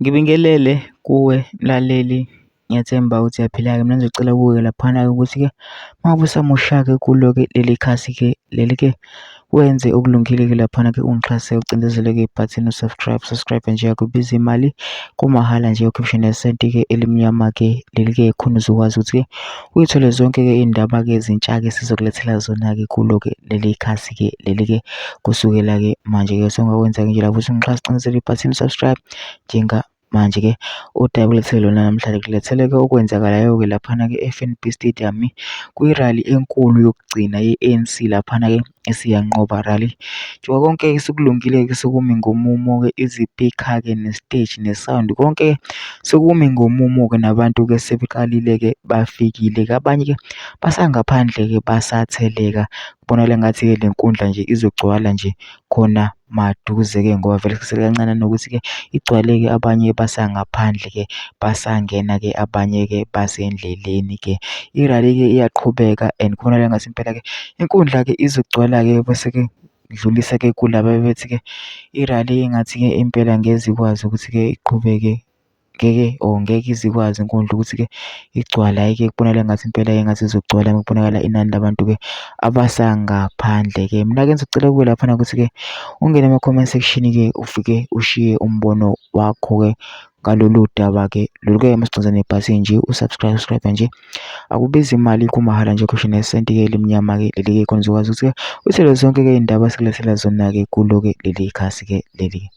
Ngibingelele kuwe mlaleli, ngiyathemba ukuthi uyaphila-ke. Mina ngizocela kuwe laphana-ke ukuthi-ke uma ngabe usamusha-ke kulo-ke leli khasi-ke leli-ke wenze okulungile-ke laphana-ke ungixhase ucindezele-ke ibhathini subscribe nje, akubizi imali, kumahhala nje, ukhiphishe nesenti-ke elimnyama-ke leli-ke khona uzokwazi ukuthi-ke uyithole zonke-ke iy'ndaba-ke ezintsha-ke sizokulethela zona-ke kulo-ke leli khasi-ke leli-ke kusukela-ke manje-ke. So ongakwenza-ke nje lapho ukuthi ungixhase ucindezele ibhathini subscribe manje-ke udaba ulethele lona namhlanje kulethele-ke okwenzakalayo-ke laphana-ke e-FNB Stadium kwi-rally enkulu yokugcina ye-ANC laphana-ke esiyanqoba rally. Njengoba konke-ke sekulungile-ke sekumi ngomumo-ke izipikha-ke ne-stage ne-sound konke sekumi ngomumo-ke nabantu-ke sebeqalile-ke bafikile-ke, abanye-ke basangaphandle-ke basatheleka. Kubonakala engathi-ke le nkundla nje izogcwala nje khona maduze-ke ngoba vele kusekancane nokuthi-ke igcwale-ke, abanye basangaphandle-ke basangena-ke, abanye-ke basendleleni-ke. I-rally-ke iyaqhubeka and kubonakala engathi impela-ke inkundla-ke izogcwala-ke bese-ke dlulisa-ke kulaba bethi-ke i-rally engathi-ke impela ngeze ikwazi ukuthi-ke iqhubeke, ngeke izikwazi inkundla ukuthi-ke igcwale. Hhayi-ke kubonakala engathi impela engathi izogcwala uma kubonakala inani labantu-ke abasangaphandle-ke. Mina-ke ngizocela kuwe laphana ukuthi-ke ungene ema-comment section-ke ufike ushiye umbono wakho-ke ngalolu daba-ke lolu-ke masicindze nebhasi nje usubscribe nje, akubizi imali, kumahhala nje, ukhiphe nesenti-ke elimnyama-ke leli-ke khona uzokwazi ukuthi-ke uthole zonke-ke iy'ndaba esikulethela zona-ke kulo-ke leli khasi-ke leli.